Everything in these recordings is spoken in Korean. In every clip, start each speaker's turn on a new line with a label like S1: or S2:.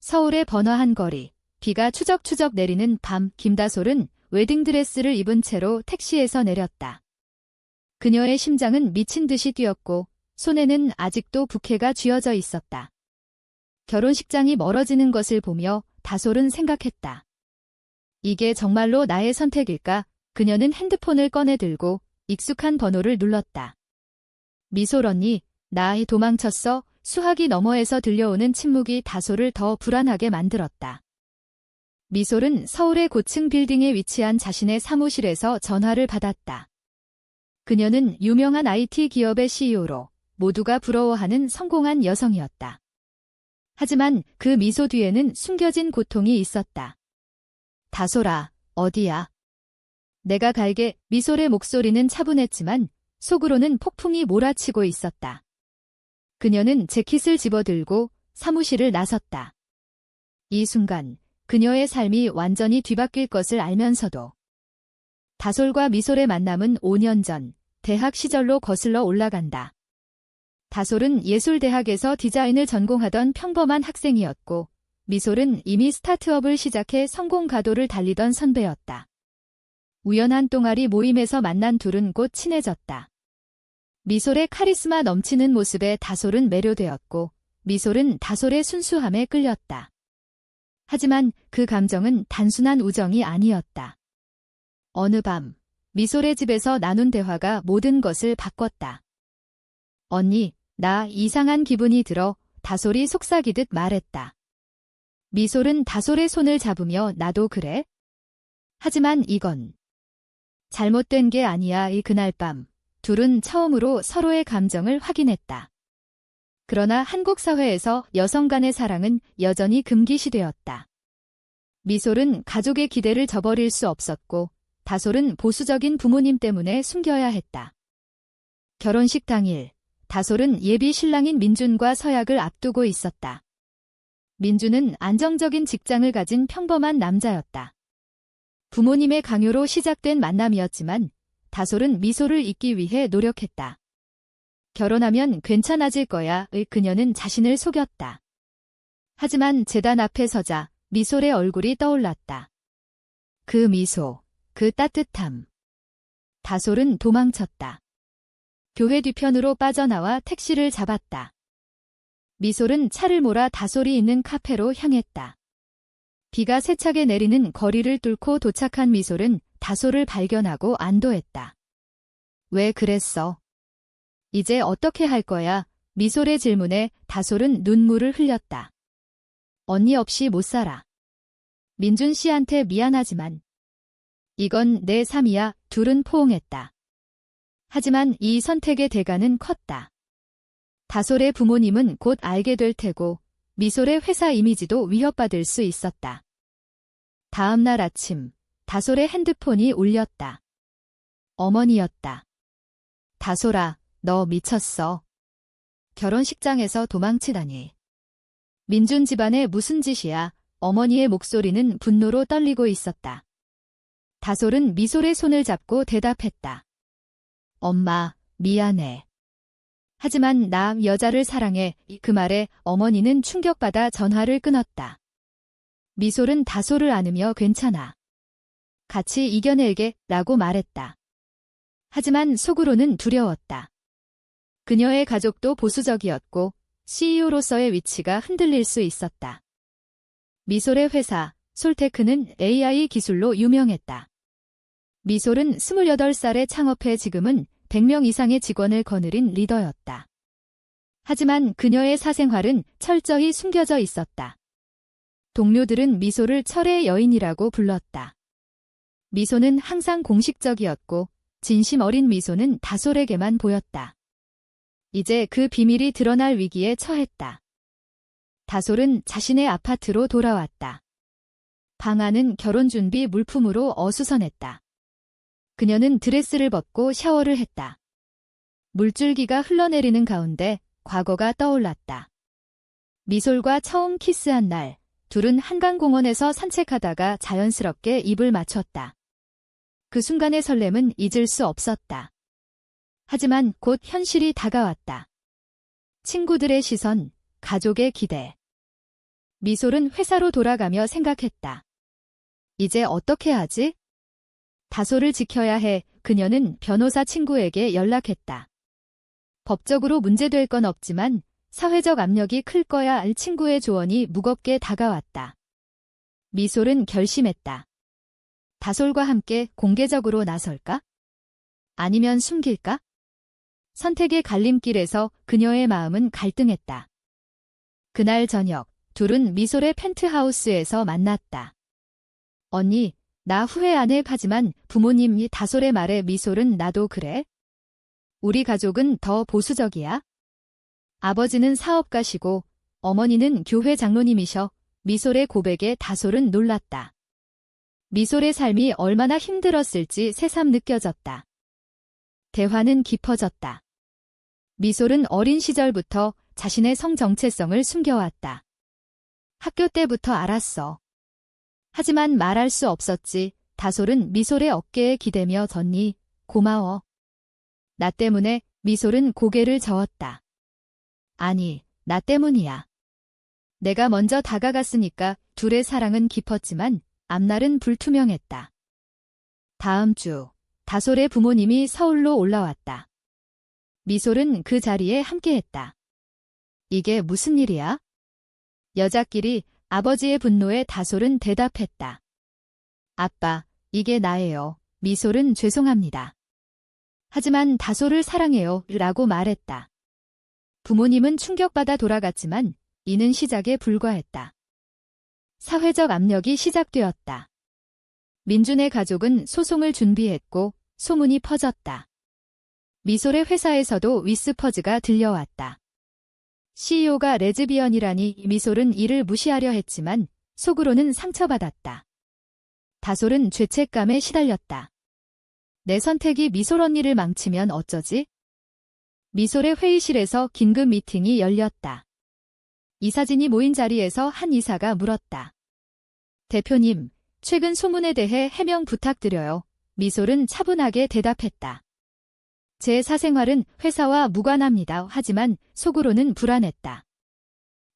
S1: 서울의 번화한 거리, 비가 추적추적 내리는 밤, 김다솔은 웨딩드레스를 입은 채로 택시에서 내렸다. 그녀의 심장은 미친 듯이 뛰었고 손에는 아직도 부케가 쥐어져 있었다. 결혼식장이 멀어지는 것을 보며 다솔은 생각했다. 이게 정말로 나의 선택일까? 그녀는 핸드폰을 꺼내 들고 익숙한 번호를 눌렀다. 미솔 언니, 나 도망쳤어. 수화기 너머에서 들려오는 침묵이 다솔을 더 불안하게 만들었다. 미솔은 서울의 고층 빌딩에 위치한 자신의 사무실에서 전화를 받았다. 그녀는 유명한 IT 기업의 CEO로 모두가 부러워하는 성공한 여성이었다. 하지만 그 미소 뒤에는 숨겨진 고통이 있었다. 다솔아, 어디야? 내가 갈게. 미솔의 목소리는 차분했지만 속으로는 폭풍이 몰아치고 있었다. 그녀는 재킷을 집어들고 사무실을 나섰다. 이 순간 그녀의 삶이 완전히 뒤바뀔 것을 알면서도 다솔과 미솔의 만남은 5년 전 대학 시절로 거슬러 올라간다. 다솔은 예술대학에서 디자인을 전공하던 평범한 학생이었고 미솔은 이미 스타트업을 시작해 성공 가도를 달리던 선배였다. 우연한 동아리 모임에서 만난 둘은 곧 친해졌다. 미솔의 카리스마 넘치는 모습에 다솔은 매료되었고 미솔은 다솔의 순수함에 끌렸다. 하지만 그 감정은 단순한 우정이 아니었다. 어느 밤 미솔의 집에서 나눈 대화가 모든 것을 바꿨다. 언니, 나 이상한 기분이 들어. 다솔이 속삭이듯 말했다. 미솔은 다솔의 손을 잡으며 나도 그래? 하지만 이건 잘못된 게 아니야. 그날 밤 둘은 처음으로 서로의 감정을 확인했다. 그러나 한국 사회에서 여성 간의 사랑은 여전히 금기시되었다. 미솔은 가족의 기대를 저버릴 수 없었고 다솔은 보수적인 부모님 때문에 숨겨야 했다. 결혼식 당일 다솔은 예비 신랑인 민준과 서약을 앞두고 있었다. 민준은 안정적인 직장을 가진 평범한 남자였다. 부모님의 강요로 시작된 만남이었지만 다솔은 미소를 잊기 위해 노력했다. 결혼하면 괜찮아질 거야. 그녀는 자신을 속였다. 하지만 제단 앞에 서자 미솔의 얼굴이 떠올랐다. 그 미소, 그 따뜻함. 다솔은 도망쳤다. 교회 뒤편으로 빠져나와 택시를 잡았다. 미솔은 차를 몰아 다솔이 있는 카페로 향했다. 비가 세차게 내리는 거리를 뚫고 도착한 미솔은 다솔을 발견하고 안도했다. 왜 그랬어? 이제 어떻게 할 거야? 미솔의 질문에 다솔은 눈물을 흘렸다. 언니 없이 못 살아. 민준 씨한테 미안하지만 이건 내 삶이야. 둘은 포옹했다. 하지만 이 선택의 대가는 컸다. 다솔의 부모님은 곧 알게 될 테고 미솔의 회사 이미지도 위협받을 수 있었다. 다음 날 아침 다솔의 핸드폰이 울렸다. 어머니였다. 다솔아, 너 미쳤어. 결혼식장에서 도망치다니. 민준 집안에 무슨 짓이야. 어머니의 목소리는 분노로 떨리고 있었다. 다솔은 미솔의 손을 잡고 대답했다. 엄마, 미안해. 하지만 나 여자를 사랑해. 그 말에 어머니는 충격받아 전화를 끊었다. 미솔은 다솔을 안으며 괜찮아. 같이 이겨낼게 라고 말했다. 하지만 속으로는 두려웠다. 그녀의 가족도 보수적이었고 CEO로서의 위치가 흔들릴 수 있었다. 미솔의 회사, 솔테크는 AI 기술로 유명했다. 미솔은 28살에 창업해 지금은 100명 이상의 직원을 거느린 리더였다. 하지만 그녀의 사생활은 철저히 숨겨져 있었다. 동료들은 미솔을 철의 여인이라고 불렀다. 미소는 항상 공식적이었고 진심 어린 미소는 다솔에게만 보였다. 이제 그 비밀이 드러날 위기에 처했다. 다솔은 자신의 아파트로 돌아왔다. 방 안은 결혼 준비 물품으로 어수선했다. 그녀는 드레스를 벗고 샤워를 했다. 물줄기가 흘러내리는 가운데 과거가 떠올랐다. 미솔과 처음 키스한 날, 둘은 한강공원에서 산책하다가 자연스럽게 입을 맞췄다. 그 순간의 설렘은 잊을 수 없었다. 하지만 곧 현실이 다가왔다. 친구들의 시선, 가족의 기대. 미솔은 회사로 돌아가며 생각했다. 이제 어떻게 하지? 다솔을 지켜야 해. 그녀는 변호사 친구에게 연락했다. 법적으로 문제될 건 없지만 사회적 압력이 클 거야 할 친구의 조언이 무겁게 다가왔다. 미솔은 결심했다. 다솔과 함께 공개적으로 나설까? 아니면 숨길까? 선택의 갈림길에서 그녀의 마음은 갈등했다. 그날 저녁, 둘은 미솔의 펜트하우스에서 만났다. 언니, 나 후회 안 해. 하지만 부모님이 다솔의 말에 미솔은 나도 그래? 우리 가족은 더 보수적이야? 아버지는 사업가시고 어머니는 교회 장로님이셔. 미솔의 고백에 다솔은 놀랐다. 미솔의 삶이 얼마나 힘들었을지 새삼 느껴졌다. 대화는 깊어졌다. 미솔은 어린 시절부터 자신의 성 정체성을 숨겨왔다. 학교 때부터 알았어. 하지만 말할 수 없었지. 다솔은 미솔의 어깨에 기대며 언니, 고마워. 나 때문에. 미솔은 고개를 저었다. 아니, 나 때문이야. 내가 먼저 다가갔으니까. 둘의 사랑은 깊었지만 앞날은 불투명했다. 다음 주, 다솔의 부모님이 서울로 올라왔다. 미솔은 그 자리에 함께했다. 이게 무슨 일이야? 여자끼리. 아버지의 분노에 다솔은 대답했다. 아빠, 이게 나예요. 미솔은 죄송합니다. 하지만 다솔을 사랑해요. 라고 말했다. 부모님은 충격받아 돌아갔지만 이는 시작에 불과했다. 사회적 압력이 시작되었다. 민준의 가족은 소송을 준비했고 소문이 퍼졌다. 미솔의 회사에서도 위스퍼즈가 들려왔다. CEO가 레즈비언이라니. 미솔은 이를 무시하려 했지만 속으로는 상처받았다. 다솔은 죄책감에 시달렸다. 내 선택이 미솔 언니를 망치면 어쩌지? 미솔의 회의실에서 긴급 미팅이 열렸다. 이사진이 모인 자리에서 한 이사가 물었다. 대표님, 최근 소문에 대해 해명 부탁드려요. 미솔은 차분하게 대답했다. 제 사생활은 회사와 무관합니다. 하지만 속으로는 불안했다.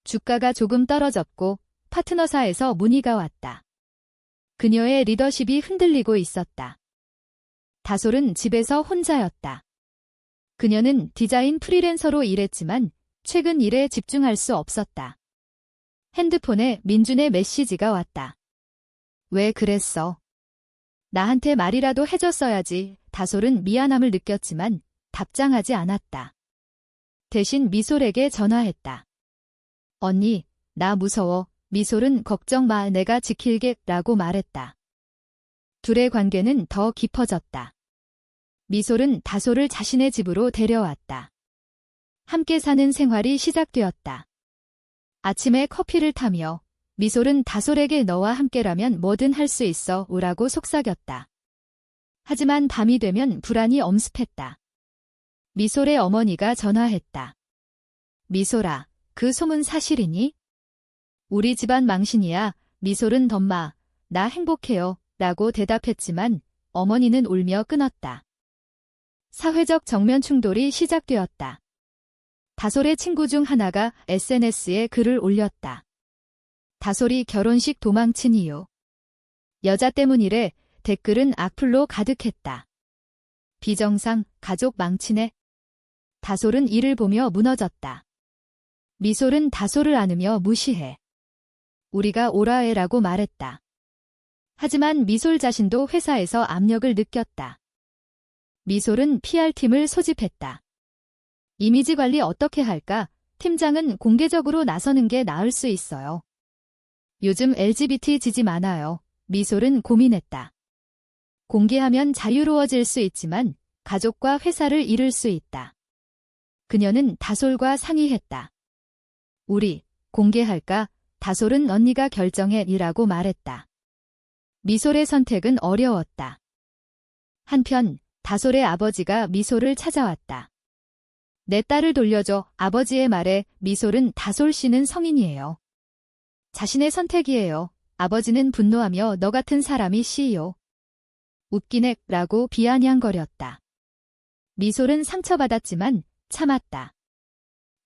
S1: 주가가 조금 떨어졌고 파트너사에서 문의가 왔다. 그녀의 리더십이 흔들리고 있었다. 다솔은 집에서 혼자였다. 그녀는 디자인 프리랜서로 일했지만 최근 일에 집중할 수 없었다. 핸드폰에 민준의 메시지가 왔다. 왜 그랬어? 나한테 말이라도 해줬어야지. 다솔은 미안함을 느꼈지만 답장하지 않았다. 대신 미솔에게 전화했다. 언니, 나 무서워. 미솔은 걱정 마. 내가 지킬게. 라고 말했다. 둘의 관계는 더 깊어졌다. 미솔은 다솔을 자신의 집으로 데려왔다. 함께 사는 생활이 시작되었다. 아침에 커피를 타며 미솔은 다솔에게 너와 함께라면 뭐든 할 수 있어. 오라고 속삭였다. 하지만 밤이 되면 불안이 엄습했다. 미솔의 어머니가 전화했다. 미솔아, 그 소문 사실이니? 우리 집안 망신이야. 미솔은 덤마, 나 행복해요. 라고 대답했지만 어머니는 울며 끊었다. 사회적 정면 충돌이 시작되었다. 다솔의 친구 중 하나가 SNS에 글을 올렸다. 다솔이 결혼식 도망친 이유. 여자 때문이래. 댓글은 악플로 가득했다. 비정상, 가족 망치네. 다솔은 이를 보며 무너졌다. 미솔은 다솔을 안으며 무시해. 우리가 오라해라고 말했다. 하지만 미솔 자신도 회사에서 압력을 느꼈다. 미솔은 PR팀을 소집했다. 이미지 관리 어떻게 할까? 팀장은 공개적으로 나서는 게 나을 수 있어요. 요즘 LGBT 지지 많아요. 미솔은 고민했다. 공개하면 자유로워질 수 있지만 가족과 회사를 잃을 수 있다. 그녀는 다솔과 상의했다. 우리 공개할까? 다솔은 언니가 결정해 이라고 말했다. 미솔의 선택은 어려웠다. 한편 다솔의 아버지가 미솔을 찾아왔다. 내 딸을 돌려줘. 아버지의 말에 미솔은 다솔 씨는 성인이에요. 자신의 선택이에요. 아버지는 분노하며 너 같은 사람이 CEO. 웃기네 라고 비아냥거렸다. 미솔은 상처받았지만 참았다.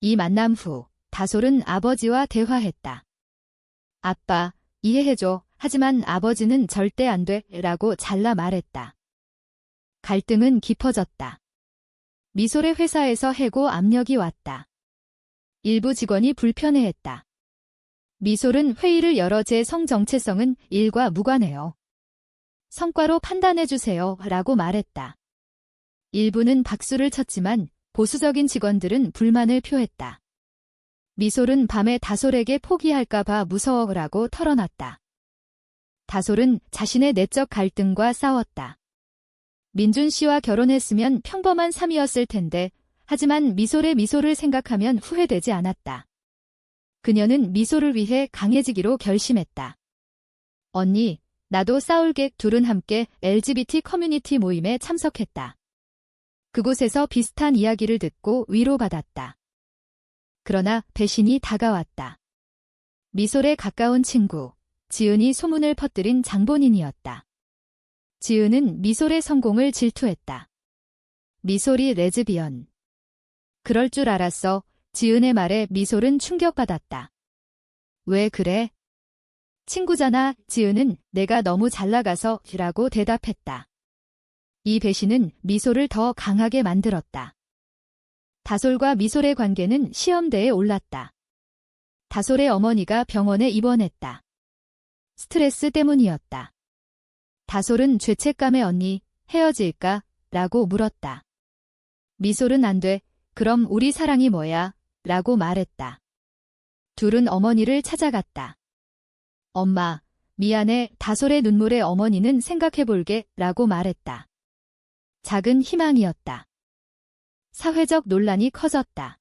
S1: 이 만남 후 다솔은 아버지와 대화했다. 아빠, 이해해줘. 하지만 아버지는 절대 안 돼. 라고 잘라 말했다. 갈등은 깊어졌다. 미솔의 회사에서 해고 압력이 왔다. 일부 직원이 불편해했다. 미솔은 회의를 열어 제 성 정체성은 일과 무관해요. 성과로 판단해주세요. 라고 말했다. 일부는 박수를 쳤지만 보수적인 직원들은 불만을 표했다. 미솔은 밤에 다솔에게 포기할까봐 무서워라고 털어놨다. 다솔은 자신의 내적 갈등과 싸웠다. 민준 씨와 결혼했으면 평범한 삶이었을 텐데, 하지만 미솔을 생각하면 후회되지 않았다. 그녀는 미솔을 위해 강해지기로 결심했다. 언니, 나도 싸울게. 둘은 함께 LGBT 커뮤니티 모임에 참석했다. 그곳에서 비슷한 이야기를 듣고 위로받았다. 그러나 배신이 다가왔다. 미솔의 가까운 친구, 지은이 소문을 퍼뜨린 장본인이었다. 지은은 미솔의 성공을 질투했다. 미솔이 레즈비언. 그럴 줄 알았어. 지은의 말에 미솔은 충격받았다. 왜 그래? 친구잖아. 지은은 내가 너무 잘 나가서 라고 대답했다. 이 배신은 미솔을 더 강하게 만들었다. 다솔과 미솔의 관계는 시험대에 올랐다. 다솔의 어머니가 병원에 입원했다. 스트레스 때문이었다. 다솔은 죄책감에 언니, 헤어질까? 라고 물었다. 미솔은 안 돼. 그럼 우리 사랑이 뭐야? 라고 말했다. 둘은 어머니를 찾아갔다. 엄마, 미안해. 다솔의 눈물에 어머니는 생각해볼게. 라고 말했다. 작은 희망이었다. 사회적 논란이 커졌다.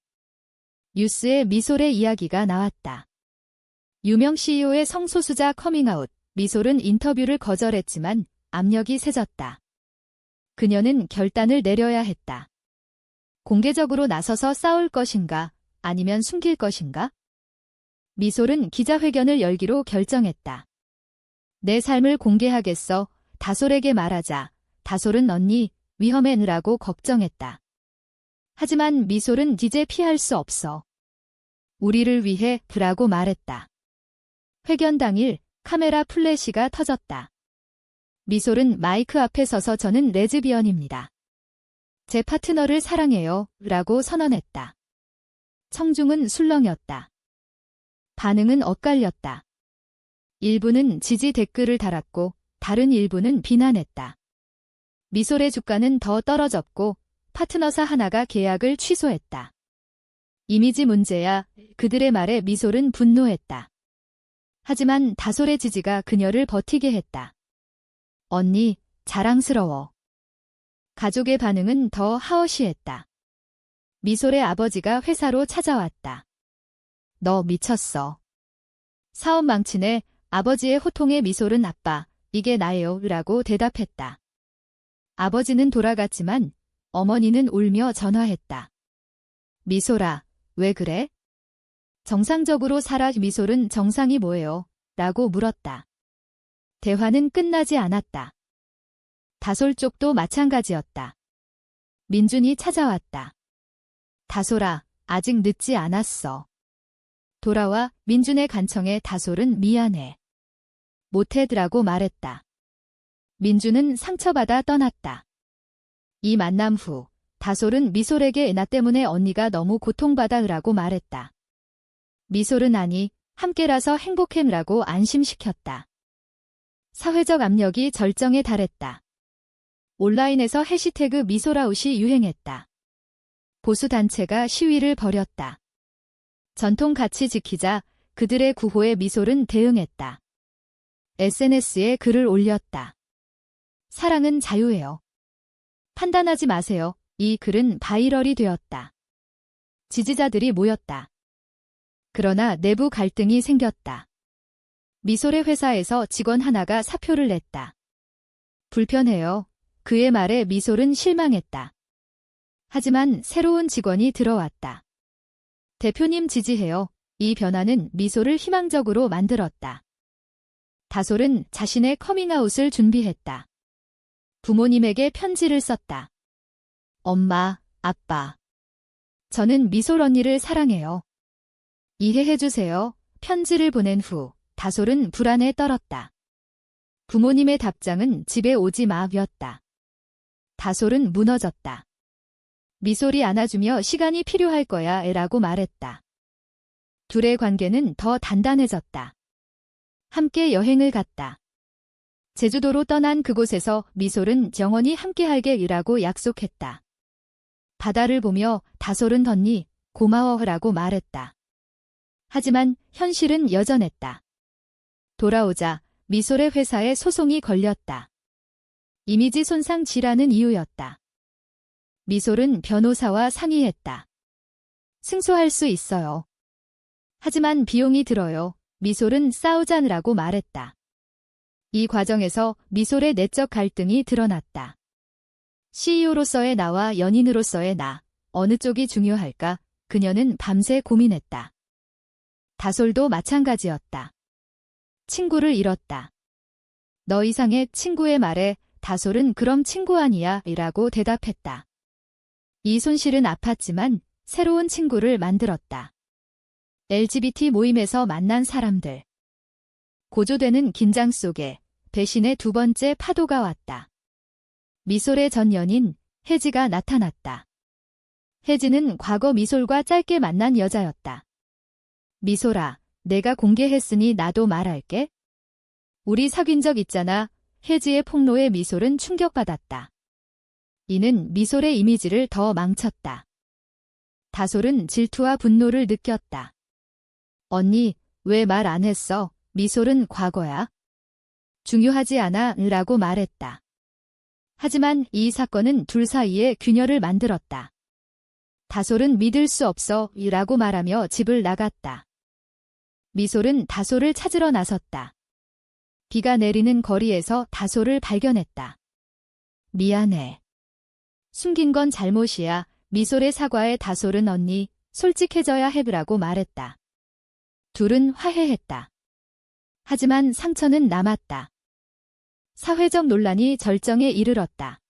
S1: 뉴스에 미솔의 이야기가 나왔다. 유명 CEO의 성소수자 커밍아웃. 미솔은 인터뷰를 거절했지만 압력이 세졌다. 그녀는 결단을 내려야 했다. 공개적으로 나서서 싸울 것인가, 아니면 숨길 것인가? 미솔은 기자회견을 열기로 결정했다. 내 삶을 공개하겠어. 다솔에게 말하자. 다솔은 언니, 위험해느라고 걱정했다. 하지만 미솔은 이제 피할 수 없어. 우리를 위해 라고 말했다. 회견 당일 카메라 플래시가 터졌다. 미솔은 마이크 앞에 서서 저는 레즈비언입니다. 제 파트너를 사랑해요. 라고 선언했다. 청중은 술렁였다. 반응은 엇갈렸다. 일부는 지지 댓글을 달았고 다른 일부는 비난했다. 미솔의 주가는 더 떨어졌고 파트너사 하나가 계약을 취소했다. 이미지 문제야. 그들의 말에 미솔은 분노했다. 하지만 다솔의 지지가 그녀를 버티게 했다. 언니, 자랑스러워. 가족의 반응은 더 하어시했다. 미솔의 아버지가 회사로 찾아왔다. 너 미쳤어. 사업 망치네. 아버지의 호통에 미솔은 아빠, 이게 나예요. 라고 대답했다. 아버지는 돌아갔지만 어머니는 울며 전화했다. 미솔아, 왜 그래? 정상적으로 살아. 미솔은 정상이 뭐예요? 라고 물었다. 대화는 끝나지 않았다. 다솔 쪽도 마찬가지였다. 민준이 찾아왔다. 다솔아, 아직 늦지 않았어. 돌아와. 민준의 간청에 다솔은 미안해. 못해드라고 말했다. 민준은 상처받아 떠났다. 이 만남 후 다솔은 미솔에게 나 때문에 언니가 너무 고통받아라고 말했다. 미솔은 아니, 함께라서 행복해라고 안심시켰다. 사회적 압력이 절정에 달했다. 온라인에서 해시태그 미솔아웃이 유행했다. 보수단체가 시위를 벌였다. 전통 가치 지키자. 그들의 구호에 미솔은 대응했다. SNS에 글을 올렸다. 사랑은 자유예요. 판단하지 마세요. 이 글은 바이럴이 되었다. 지지자들이 모였다. 그러나 내부 갈등이 생겼다. 미솔의 회사에서 직원 하나가 사표를 냈다. 불편해요. 그의 말에 미솔은 실망했다. 하지만 새로운 직원이 들어왔다. 대표님 지지해요. 이 변화는 미솔을 희망적으로 만들었다. 다솔은 자신의 커밍아웃을 준비했다. 부모님에게 편지를 썼다. 엄마, 아빠. 저는 미솔 언니를 사랑해요. 이해해주세요. 편지를 보낸 후 다솔은 불안에 떨었다. 부모님의 답장은 집에 오지 마였다. 다솔은 무너졌다. 미솔이 안아주며 시간이 필요할 거야 라고 말했다. 둘의 관계는 더 단단해졌다. 함께 여행을 갔다. 제주도로 떠난 그곳에서 미솔은 영원히 함께할게라고 약속했다. 바다를 보며 다솔은 덧니 고마워라고 말했다. 하지만 현실은 여전했다. 돌아오자 미솔의 회사에 소송이 걸렸다. 이미지 손상 질환은 이유였다. 미솔은 변호사와 상의했다. 승소할 수 있어요. 하지만 비용이 들어요. 미솔은 싸우자느라고 말했다. 이 과정에서 미솔의 내적 갈등이 드러났다. CEO로서의 나와 연인으로서의 나, 어느 쪽이 중요할까? 그녀는 밤새 고민했다. 다솔도 마찬가지였다. 친구를 잃었다. 너 이상의 친구의 말에 다솔은 그럼 친구 아니야? 라고 대답했다. 이 손실은 아팠지만 새로운 친구를 만들었다. LGBT 모임에서 만난 사람들. 고조되는 긴장 속에 배신의 두 번째 파도가 왔다. 미솔의 전 연인 혜지가 나타났다. 혜지는 과거 미솔과 짧게 만난 여자였다. 미솔아, 내가 공개했으니 나도 말할게. 우리 사귄 적 있잖아. 혜지의 폭로에 미솔은 충격받았다. 이는 미솔의 이미지를 더 망쳤다. 다솔은 질투와 분노를 느꼈다. 언니, 왜 말 안 했어? 미솔은 과거야. 중요하지 않아 라고 말했다. 하지만 이 사건은 둘 사이에 균열을 만들었다. 다솔은 믿을 수 없어 라고 말하며 집을 나갔다. 미솔은 다솔을 찾으러 나섰다. 비가 내리는 거리에서 다솔을 발견했다. 미안해. 숨긴 건 잘못이야. 미솔의 사과에 다솔은 언니, 솔직해져야 해라고 말했다. 둘은 화해했다. 하지만 상처는 남았다. 사회적 논란이 절정에 이르렀다.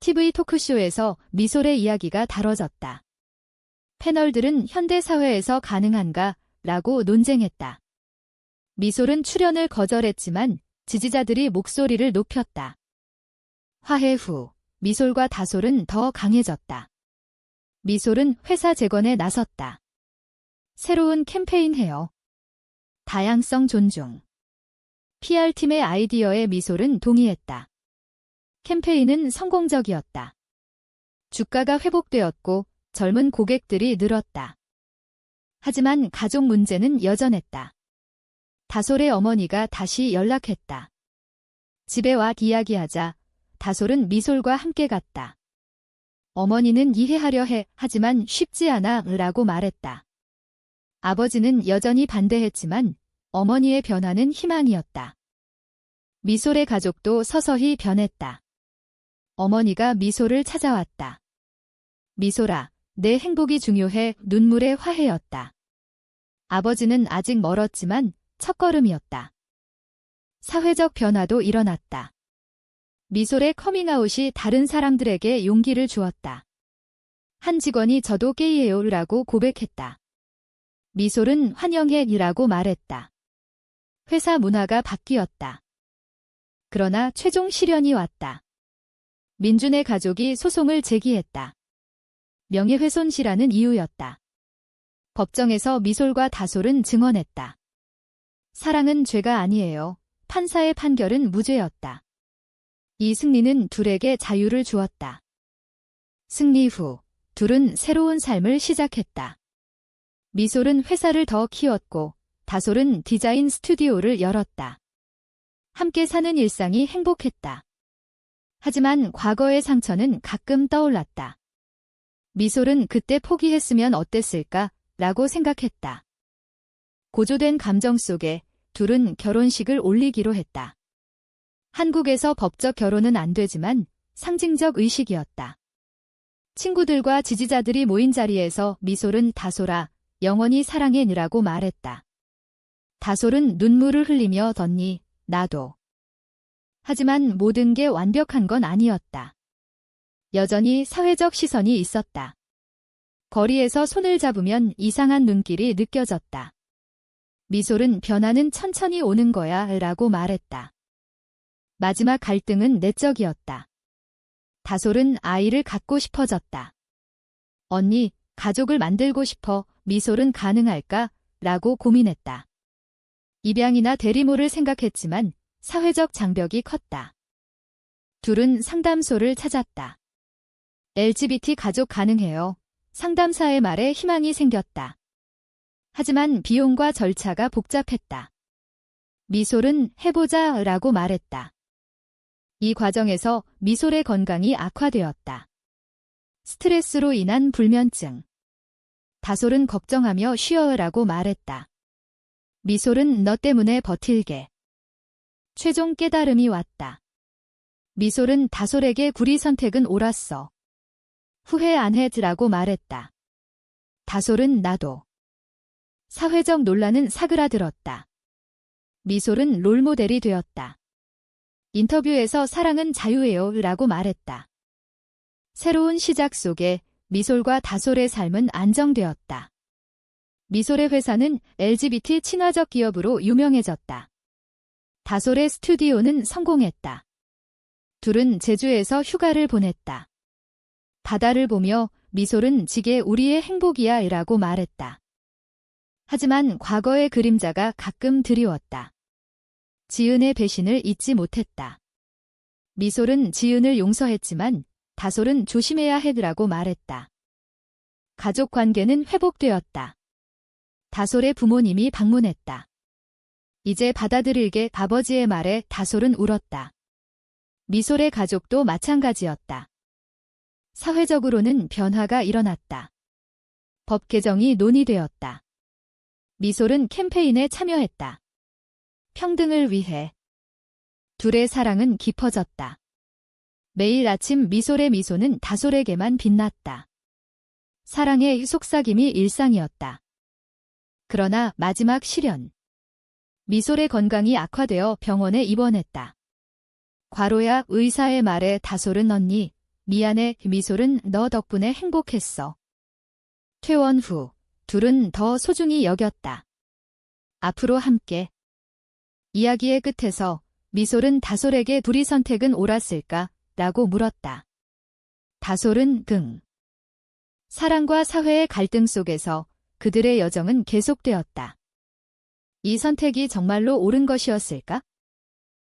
S1: TV 토크쇼에서 미솔의 이야기가 다뤄졌다. 패널들은 현대 사회에서 가능한가? 라고 논쟁했다. 미솔은 출연을 거절했지만 지지자들이 목소리를 높였다. 화해 후 미솔과 다솔은 더 강해졌다. 미솔은 회사 재건에 나섰다. 새로운 캠페인 헤어. 다양성 존중. PR팀의 아이디어에 미솔은 동의했다. 캠페인은 성공적이었다. 주가가 회복되었고 젊은 고객들이 늘었다. 하지만 가족 문제는 여전했다. 다솔의 어머니가 다시 연락했다. 집에 와 이야기하자. 다솔은 미솔과 함께 갔다. 어머니는 이해하려 해. 하지만 쉽지 않아 라고 말했다. 아버지는 여전히 반대했지만 어머니의 변화는 희망이었다. 미솔의 가족도 서서히 변했다. 어머니가 미솔을 찾아왔다. 미솔아, 내 행복이 중요해. 눈물의 화해였다. 아버지는 아직 멀었지만 첫걸음이었다. 사회적 변화도 일어났다. 미솔의 커밍아웃이 다른 사람들에게 용기를 주었다. 한 직원이 저도 게이예요 라고 고백했다. 미솔은 환영해 라고 말했다. 회사 문화가 바뀌었다. 그러나 최종 시련이 왔다. 민준의 가족이 소송을 제기했다. 명예훼손시라는 이유였다. 법정에서 미솔과 다솔은 증언했다. 사랑은 죄가 아니에요. 판사의 판결은 무죄였다. 이 승리는 둘에게 자유를 주었다. 승리 후 둘은 새로운 삶을 시작했다. 미솔은 회사를 더 키웠고 다솔은 디자인 스튜디오를 열었다. 함께 사는 일상이 행복했다. 하지만 과거의 상처는 가끔 떠올랐다. 미솔은 그때 포기했으면 어땠을까? 라고 생각했다. 고조된 감정 속에 둘은 결혼식을 올리기로 했다. 한국에서 법적 결혼은 안 되지만 상징적 의식이었다. 친구들과 지지자들이 모인 자리에서 미솔은 다솔아, 영원히 사랑해라고 말했다. 다솔은 눈물을 흘리며 덧니, 나도. 하지만 모든 게 완벽한 건 아니었다. 여전히 사회적 시선이 있었다. 거리에서 손을 잡으면 이상한 눈길이 느껴졌다. 미솔은 변화는 천천히 오는 거야 라고 말했다. 마지막 갈등은 내적이었다. 다솔은 아이를 갖고 싶어졌다. 언니, 가족을 만들고 싶어. 미솔은 가능할까? 라고 고민했다. 입양이나 대리모를 생각했지만 사회적 장벽이 컸다. 둘은 상담소를 찾았다. LGBT 가족 가능해요. 상담사의 말에 희망이 생겼다. 하지만 비용과 절차가 복잡했다. 미솔은 해보자 라고 말했다. 이 과정에서 미솔의 건강이 악화되었다. 스트레스로 인한 불면증. 다솔은 걱정하며 쉬어라고 말했다. 미솔은 너 때문에 버틸게. 최종 깨달음이 왔다. 미솔은 다솔에게 구리 선택은 옳았어. 후회 안 해라고 말했다. 다솔은 나도. 사회적 논란은 사그라들었다. 미솔은 롤모델이 되었다. 인터뷰에서 사랑은 자유예요 라고 말했다. 새로운 시작 속에 미솔과 다솔의 삶은 안정되었다. 미솔의 회사는 LGBT 친화적 기업으로 유명해졌다. 다솔의 스튜디오는 성공했다. 둘은 제주에서 휴가를 보냈다. 바다를 보며 미솔은 지게 우리의 행복이야 라고 말했다. 하지만 과거의 그림자가 가끔 드리웠다. 지은의 배신을 잊지 못했다. 미솔은 지은을 용서했지만 다솔은 조심해야 해라고 말했다. 가족 관계는 회복되었다. 다솔의 부모님이 방문했다. 이제 받아들일게 아버지의 말에 다솔은 울었다. 미솔의 가족도 마찬가지였다. 사회적으로는 변화가 일어났다. 법 개정이 논의되었다. 미솔은 캠페인에 참여했다. 평등을 위해. 둘의 사랑은 깊어졌다. 매일 아침 미솔의 미소는 다솔에게만 빛났다. 사랑의 속삭임이 일상이었다. 그러나 마지막 시련. 미솔의 건강이 악화되어 병원에 입원했다. 과로약 의사의 말에 다솔은 언니, 미안해. 미솔은 너 덕분에 행복했어. 퇴원 후 둘은 더 소중히 여겼다. 앞으로 함께. 이야기의 끝에서 미솔은 다솔에게 둘이 선택은 옳았을까? 라고 물었다. 다솔은 응. 사랑과 사회의 갈등 속에서 그들의 여정은 계속되었다. 이 선택이 정말로 옳은 것이었을까?